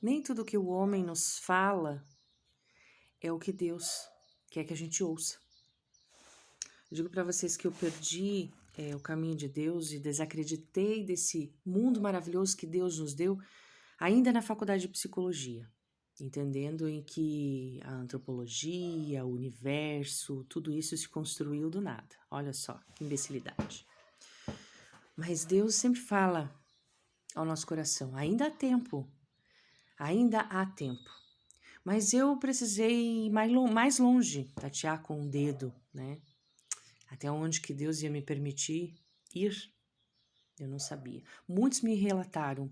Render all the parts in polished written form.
Nem tudo que o homem nos fala é o que Deus quer que a gente ouça. Eu digo para vocês que eu perdi o caminho de Deus e desacreditei desse mundo maravilhoso que Deus nos deu ainda na faculdade de psicologia, entendendo em que a antropologia, o universo, tudo isso se construiu do nada. Olha só, que imbecilidade. Mas Deus sempre fala ao nosso coração, ainda há tempo, ainda há tempo. Mas eu precisei ir mais longe, tatear com o dedo, né? Até onde que Deus ia me permitir ir, eu não sabia. Muitos me relataram,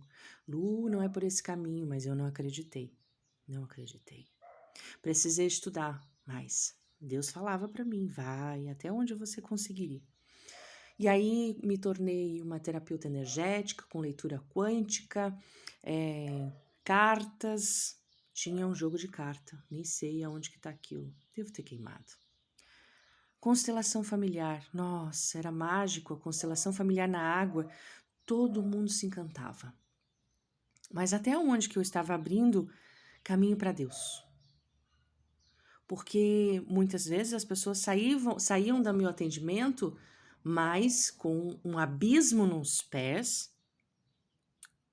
Lu, não é por esse caminho, mas eu não acreditei. Não acreditei. Precisei estudar mais. Deus falava para mim, vai até onde você conseguir ir. E aí me tornei uma terapeuta energética, com leitura quântica, cartas. Tinha um jogo de carta, nem sei aonde que tá aquilo. Devo ter queimado. Constelação familiar, nossa, era mágico, a constelação familiar na água, todo mundo se encantava. Mas até onde que eu estava abrindo caminho para Deus? Porque muitas vezes as pessoas saíam do meu atendimento, mas com um abismo nos pés,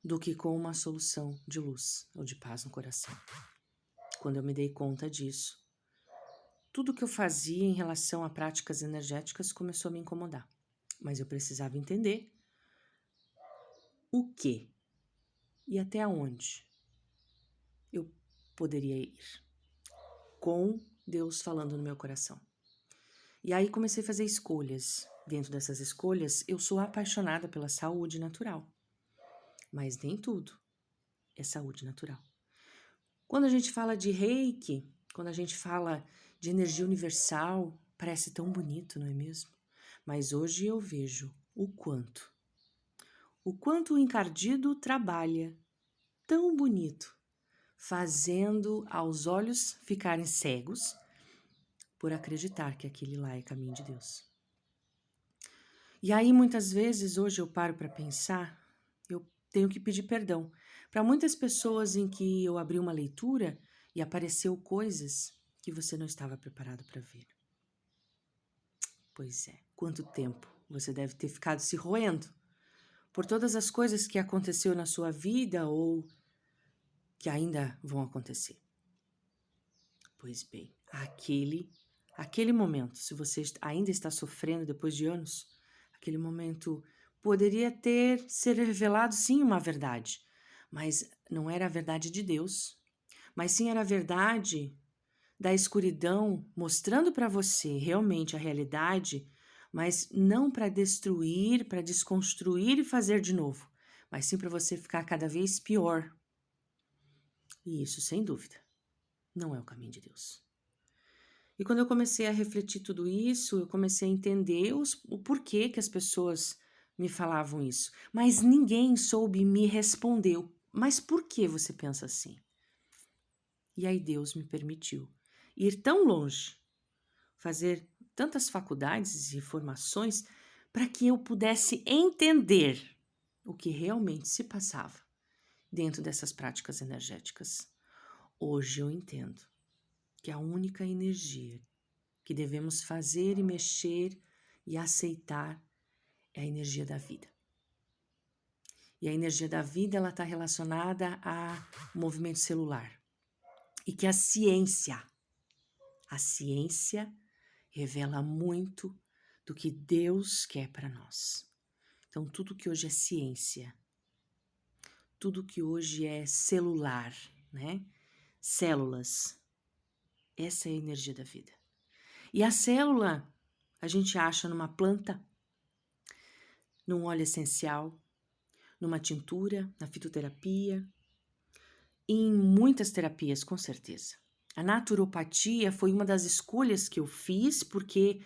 do que com uma solução de luz ou de paz no coração. Quando eu me dei conta disso, tudo que eu fazia em relação a práticas energéticas começou a me incomodar. Mas eu precisava entender o que e até onde eu poderia ir, com Deus falando no meu coração. E aí comecei a fazer escolhas. Dentro dessas escolhas, eu sou apaixonada pela saúde natural. Mas nem tudo é saúde natural. Quando a gente fala de Reiki, quando a gente fala de energia universal, parece tão bonito, não é mesmo? Mas hoje eu vejo o quanto o encardido trabalha tão bonito, fazendo aos olhos ficarem cegos por acreditar que aquele lá é caminho de Deus. E aí muitas vezes hoje eu paro para pensar, eu tenho que pedir perdão para muitas pessoas em que eu abri uma leitura e apareceu coisas que você não estava preparado para ver. Pois é, quanto tempo você deve ter ficado se roendo por todas as coisas que aconteceu na sua vida ou que ainda vão acontecer. Pois bem, aquele momento, se você ainda está sofrendo depois de anos, aquele momento poderia ser revelado sim uma verdade, mas não era a verdade de Deus, mas sim era a verdade da escuridão mostrando para você realmente a realidade, mas não para destruir, para desconstruir e fazer de novo, mas sim para você ficar cada vez pior. E isso, sem dúvida, não é o caminho de Deus. E quando eu comecei a refletir tudo isso, eu comecei a entender o porquê que as pessoas me falavam isso. Mas ninguém soube me responder. Mas por que você pensa assim? E aí Deus me permitiu ir tão longe, fazer tantas faculdades e formações para que eu pudesse entender o que realmente se passava dentro dessas práticas energéticas. Hoje eu entendo que a única energia que devemos fazer e mexer e aceitar é a energia da vida. E a energia da vida ela está relacionada ao movimento celular. E que a ciência revela muito do que Deus quer para nós. Então, tudo que hoje é ciência, tudo que hoje é celular, né? Células, essa é a energia da vida. E a célula a gente acha numa planta, num óleo essencial, numa tintura, na fitoterapia, e em muitas terapias, com certeza. A naturopatia foi uma das escolhas que eu fiz porque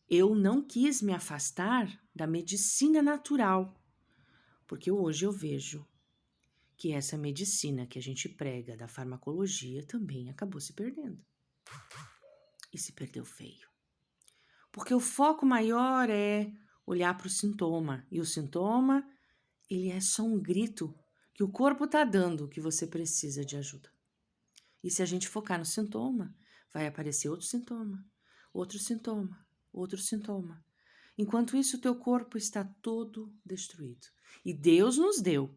eu não quis me afastar da medicina natural, porque hoje eu vejo que essa medicina que a gente prega da farmacologia também acabou se perdendo. E se perdeu feio. Porque o foco maior é olhar para o sintoma, e o sintoma, ele é só um grito que o corpo está dando o que você precisa de ajuda. E se a gente focar no sintoma, vai aparecer outro sintoma, outro sintoma, outro sintoma. Enquanto isso, o teu corpo está todo destruído. E Deus nos deu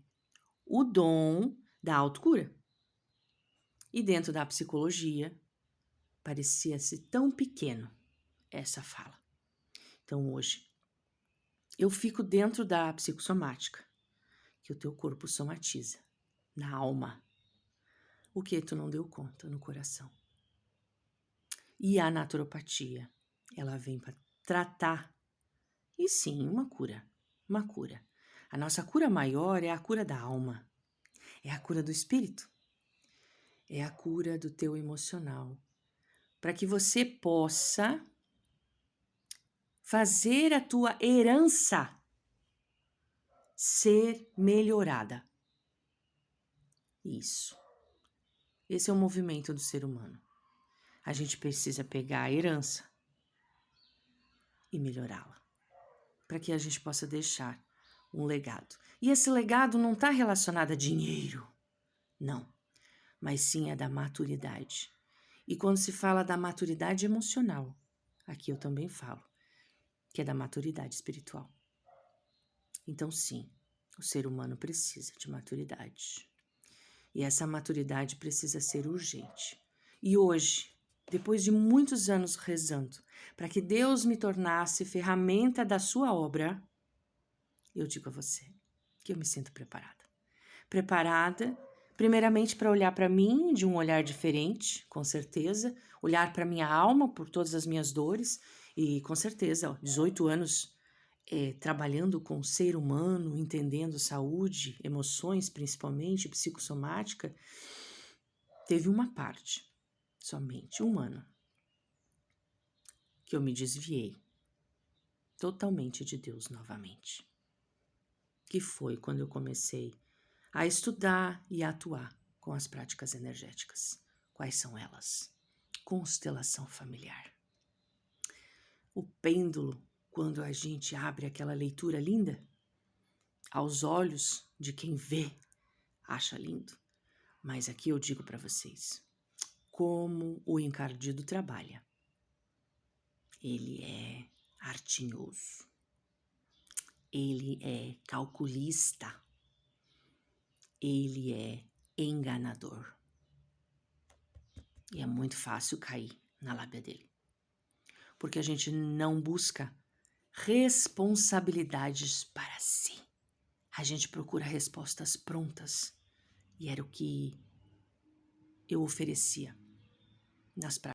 o dom da autocura. E dentro da psicologia, parecia-se tão pequeno essa fala. Então hoje, eu fico dentro da psicossomática, que o teu corpo somatiza, na alma, o que tu não deu conta no coração. E a naturopatia, ela vem para tratar, e sim, uma cura. A nossa cura maior é a cura da alma, é a cura do espírito, é a cura do teu emocional, para que você possa fazer a tua herança ser melhorada. Isso. Esse é o movimento do ser humano. A gente precisa pegar a herança e melhorá-la, para que a gente possa deixar um legado. E esse legado não está relacionado a dinheiro, não, mas sim é da maturidade. E quando se fala da maturidade emocional, aqui eu também falo, que é da maturidade espiritual. Então, sim, o ser humano precisa de maturidade. E essa maturidade precisa ser urgente. E hoje, depois de muitos anos rezando, para que Deus me tornasse ferramenta da sua obra, eu digo a você que eu me sinto preparada. Preparada, primeiramente, para olhar para mim de um olhar diferente, com certeza, olhar para minha alma por todas as minhas dores, e com certeza, 18 anos trabalhando com o ser humano, entendendo saúde, emoções, principalmente, psicossomática, teve uma parte, somente um ano, que eu me desviei totalmente de Deus novamente. Que foi quando eu comecei a estudar e a atuar com as práticas energéticas. Quais são elas? Constelação familiar. O pêndulo, quando a gente abre aquela leitura linda, aos olhos de quem vê, acha lindo. Mas aqui eu digo para vocês, como o encardido trabalha. Ele é artinhoso. Ele é calculista. Ele é enganador. E é muito fácil cair na lábia dele. Porque a gente não busca responsabilidades para si. A gente procura respostas prontas. E era o que eu oferecia nas práticas.